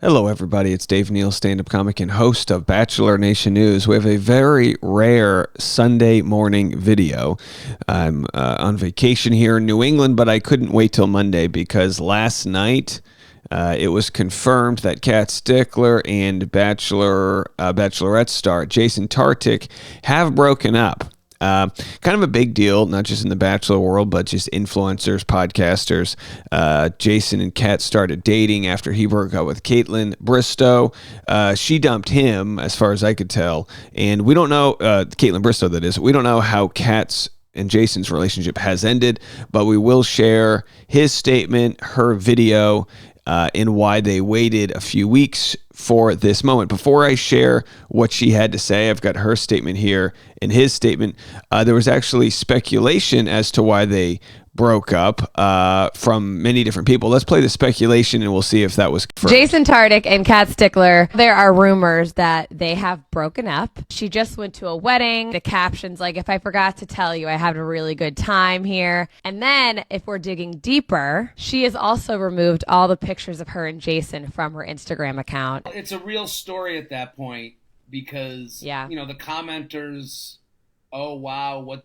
Hello, everybody. It's Dave Neal, stand-up comic and host of Bachelor Nation News. We have a very rare Sunday morning video. I'm on vacation here in New England, but I couldn't wait till Monday because last night it was confirmed that Kat Stickler and Bachelorette star Jason Tartick have broken up. Kind of a big deal, not just in the Bachelor world, but just influencers, podcasters. Jason and Kat started dating after he broke up with Caitlin Bristow. She dumped him, as far as I could tell. And we don't know, Caitlin Bristow, that is, we don't know how Kat's and Jason's relationship has ended, but we will share his statement, her video, and why they waited a few weeks for this moment. Before I share what she had to say, I've got her statement here and his statement. There was actually speculation as to why they broke up from many different people. Let's play the speculation and we'll see if that was confirmed. Jason Tartick and Kat Stickler, there are rumors that they have broken up. She just went to a wedding. The caption's like, if I forgot to tell you, I had a really good time here. And then if we're digging deeper, she has also removed all the pictures of her and Jason from her Instagram account. It's a real story at that point because, the commenters, oh, wow, what,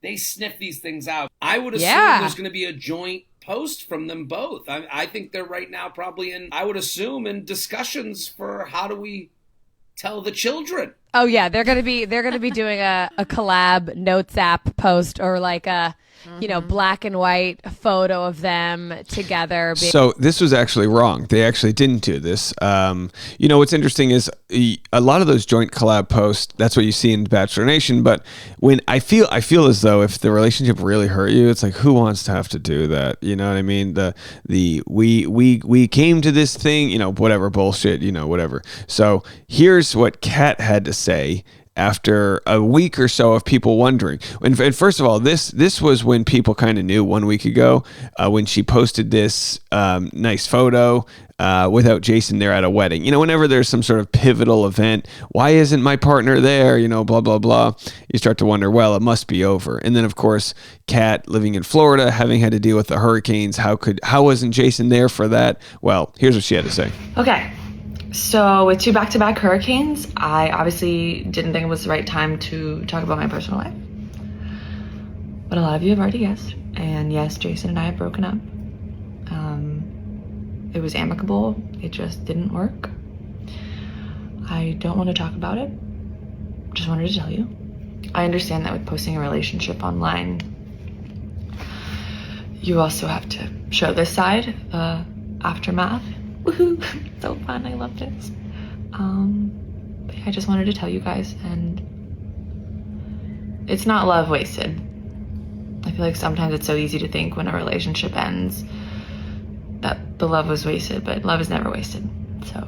they sniff these things out. I would assume there's going to be a joint post from them both. I think they're right now probably in discussions for how do we tell the children. Oh yeah, they're gonna be doing a collab notes app post or like a black and white photo of them together. So this was actually wrong. They actually didn't do this. What's interesting is a lot of those joint collab posts, that's what you see in Bachelor Nation. But when I feel as though if the relationship really hurt you, it's like, who wants to have to do that? You know what I mean? We came to this thing, whatever bullshit, whatever. So here's what Kat had to say after a week or so of people wondering. And first of all, this was when people kind of knew 1 week ago when she posted this nice photo without Jason there at a wedding. Whenever there's some sort of pivotal event, why isn't my partner there? Blah, blah, blah. You start to wonder, well, it must be over. And then, of course, Kat living in Florida, having had to deal with the hurricanes. How wasn't Jason there for that? Well, here's what she had to say. Okay. So with 2 back-to-back hurricanes, I obviously didn't think it was the right time to talk about my personal life. But a lot of you have already guessed. And yes, Jason and I have broken up. It was amicable. It just didn't work. I don't want to talk about it. Just wanted to tell you. I understand that with posting a relationship online, you also have to show this side, the aftermath. Woohoo! So fun. I love this. But yeah, I just wanted to tell you guys, and it's not love wasted. I feel like sometimes it's so easy to think when a relationship ends that the love was wasted, but love is never wasted. So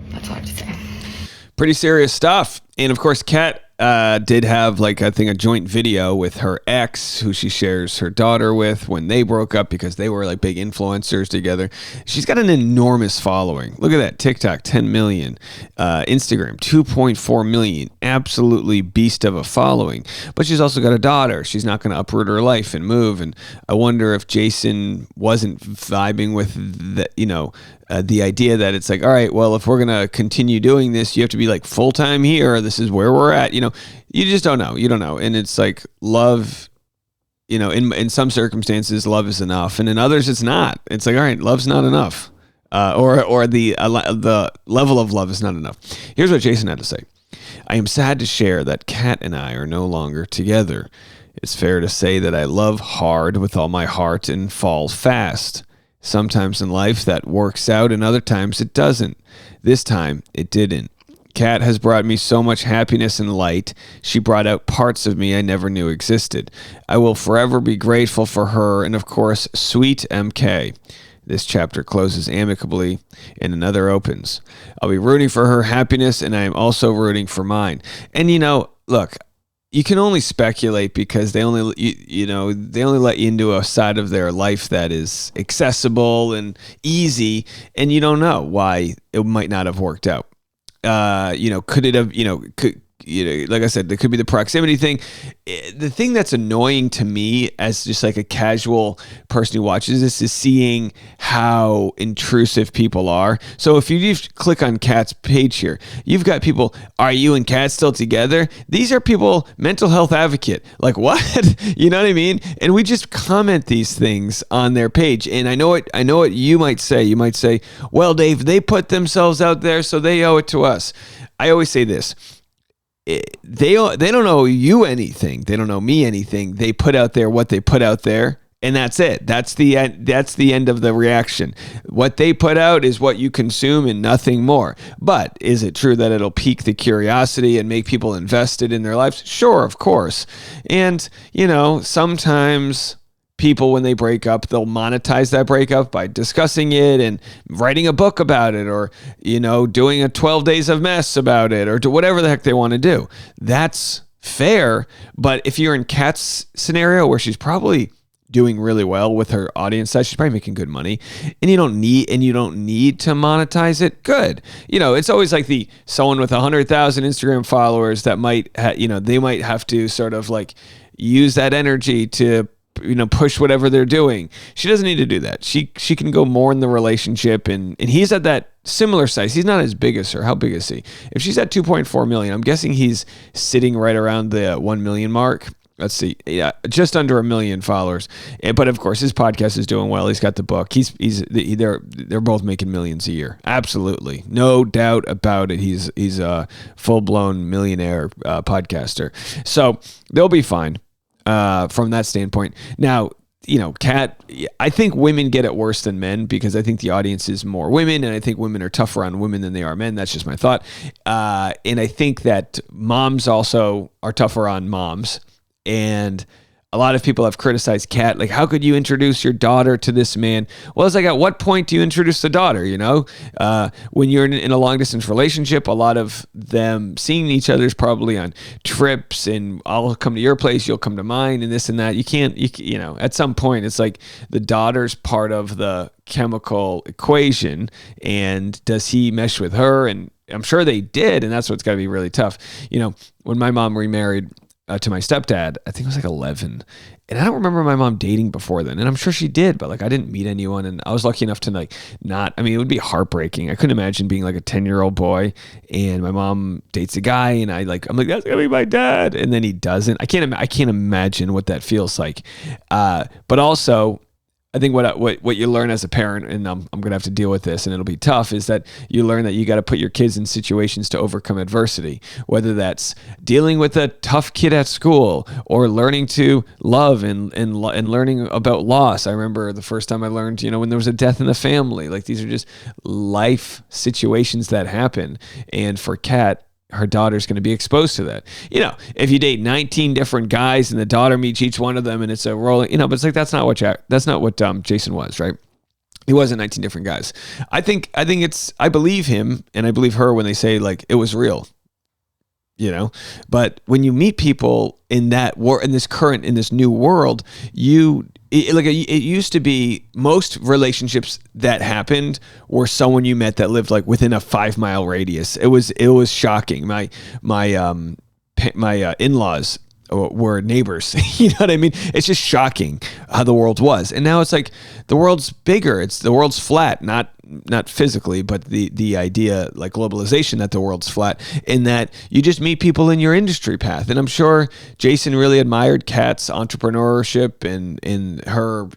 that's all I have to say. Pretty serious stuff. And of course, Kat did have I think a joint video with her ex who she shares her daughter with when they broke up because they were big influencers together. She's got an enormous following. Look at that. TikTok, 10 million. Instagram, 2.4 million. Absolutely beast of a following. But she's also got a daughter. She's not going to uproot her life and move. And I wonder if Jason wasn't vibing with the idea that it's all right, well, if we're going to continue doing this, you have to be full-time here. This is where we're at. You just don't know. You don't know. And it's love, in some circumstances, love is enough. And in others, it's not. It's all right, love's not enough. Or the level of love is not enough. Here's what Jason had to say. I am sad to share that Kat and I are no longer together. It's fair to say that I love hard with all my heart and fall fast. Sometimes in life that works out and other times it doesn't. This time it didn't. Kat has brought me so much happiness and light. She brought out parts of me I never knew existed. I will forever be grateful for her and, of course, sweet MK. This chapter closes amicably and another opens. I'll be rooting for her happiness and I am also rooting for mine. And, look, you can only speculate because they only let you into a side of their life that is accessible and easy, and you don't know why it might not have worked out. Could it have, like I said, there could be the proximity thing. The thing that's annoying to me as just like a casual person who watches this is seeing how intrusive people are. So if you just click on Kat's page here, you've got people, are you and Kat still together? These are people, mental health advocate. Like what? You know what I mean? And we just comment these things on their page. And I know what you might say. You might say, well, Dave, they put themselves out there, so they owe it to us. I always say this. They don't owe you anything. They don't owe me anything. They put out there what they put out there, and that's it. That's the end of the reaction. What they put out is what you consume and nothing more. But is it true that it'll pique the curiosity and make people invested in their lives? Sure, of course. And, sometimes people, when they break up, they'll monetize that breakup by discussing it and writing a book about it, or, doing a 12 days of mess about it, or do whatever the heck they want to do. That's fair. But if you're in Kat's scenario where she's probably doing really well with her audience size, she's probably making good money, and you don't need to monetize it. Good. It's always like someone with 100,000 Instagram followers that might, they might have to sort of like use that energy to push whatever they're doing. She doesn't need to do that. She can go more in the relationship, and he's at that similar size. He's not as big as her. How big is he? If she's at 2.4 million, I'm guessing he's sitting right around the 1 million mark. Let's see. Yeah, just under 1 million followers. But of course, his podcast is doing well. He's got the book. They're both making millions a year. Absolutely. No doubt about it. He's a full-blown millionaire podcaster. So they'll be fine. From that standpoint. Now, Kat, I think women get it worse than men because I think the audience is more women, and I think women are tougher on women than they are men. That's just my thought. And I think that moms also are tougher on moms. And a lot of people have criticized Kat, like, how could you introduce your daughter to this man? Well, it's like, at what point do you introduce the daughter, When you're in a long-distance relationship, a lot of them seeing each other is probably on trips, and I'll come to your place, you'll come to mine, and this and that. You can't, at some point, it's like the daughter's part of the chemical equation, and does he mesh with her? And I'm sure they did, and that's what's got to be really tough. When my mom remarried to my stepdad, I think it was like 11. And I don't remember my mom dating before then. And I'm sure she did, but I didn't meet anyone. And I was lucky enough to it would be heartbreaking. I couldn't imagine being like a 10-year-old boy and my mom dates a guy and I'm like, that's gonna be my dad. And then he doesn't. I can't imagine what that feels like. But also, I think what you learn as a parent, and I'm going to have to deal with this, and it'll be tough, is that you learn that you got to put your kids in situations to overcome adversity, whether that's dealing with a tough kid at school or learning to love and learning about loss. I remember the first time I learned, when there was a death in the family. Like, these are just life situations that happen. And for Kat, her daughter's going to be exposed to that. If you date 19 different guys and the daughter meets each one of them and it's a rolling, but it's like, that's not what Jason was, right? He wasn't 19 different guys. I believe him and I believe her when they say like it was real. But when you meet people in this new world, it used to be most relationships that happened were someone you met that lived like within a 5-mile radius. It was shocking. My in-laws were neighbors. You know what I mean? It's just shocking how the world was. And now it's like the world's bigger. The world's flat, not physically, but the idea like globalization that the world's flat, in that you just meet people in your industry path. And I'm sure Jason really admired Kat's entrepreneurship and her,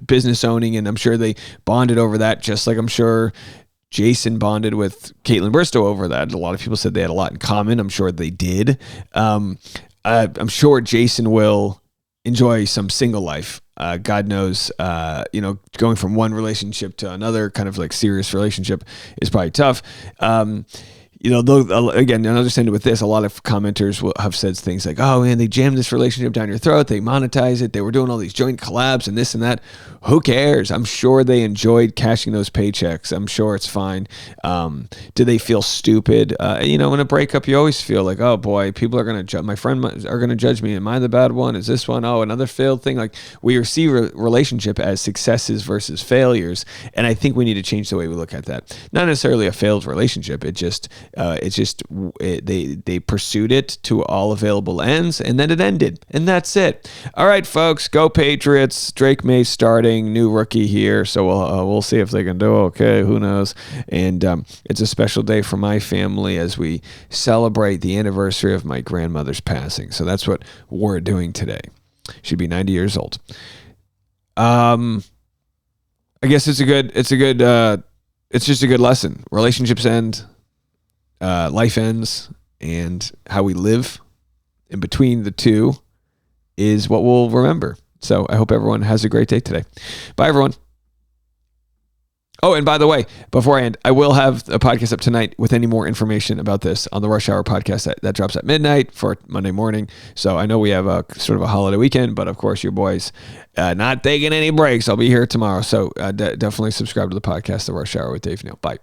business owning. And I'm sure they bonded over that, just like I'm sure Jason bonded with Caitlin Bristow over that. A lot of people said they had a lot in common. I'm sure they did. I'm sure Jason will enjoy some single life. God knows, going from one relationship to another kind of like serious relationship is probably tough. Though, again, and I'll just end it with this. A lot of commenters will have said things like, oh man, they jammed this relationship down your throat. They monetize it. They were doing all these joint collabs and this and that. Who cares? I'm sure they enjoyed cashing those paychecks. I'm sure it's fine. Do they feel stupid? In a breakup, you always feel like, oh boy, people are going to my friend are going to judge me. Am I the bad one? Is this one? Oh, another failed thing. Like, we see relationship as successes versus failures. And I think we need to change the way we look at that. Not necessarily a failed relationship. It just It's just they pursued it to all available ends, and then it ended, and that's it. All right, folks, go Patriots. Drake May starting, new rookie here, so we'll see if they can do okay. Who knows? And it's a special day for my family as we celebrate the anniversary of my grandmother's passing. So that's what we're doing today. She'd be 90 years old. I guess it's just a good lesson. Relationships end, life ends, and how we live in between the two is what we'll remember. So I hope everyone has a great day today. Bye, everyone. Oh, and by the way, before I end, I will have a podcast up tonight with any more information about this on the Rush Hour podcast that drops at midnight for Monday morning. So I know we have a sort of a holiday weekend, but of course your boys not taking any breaks. I'll be here tomorrow. So definitely subscribe to the podcast, The Rush Hour with Dave Neal. Bye.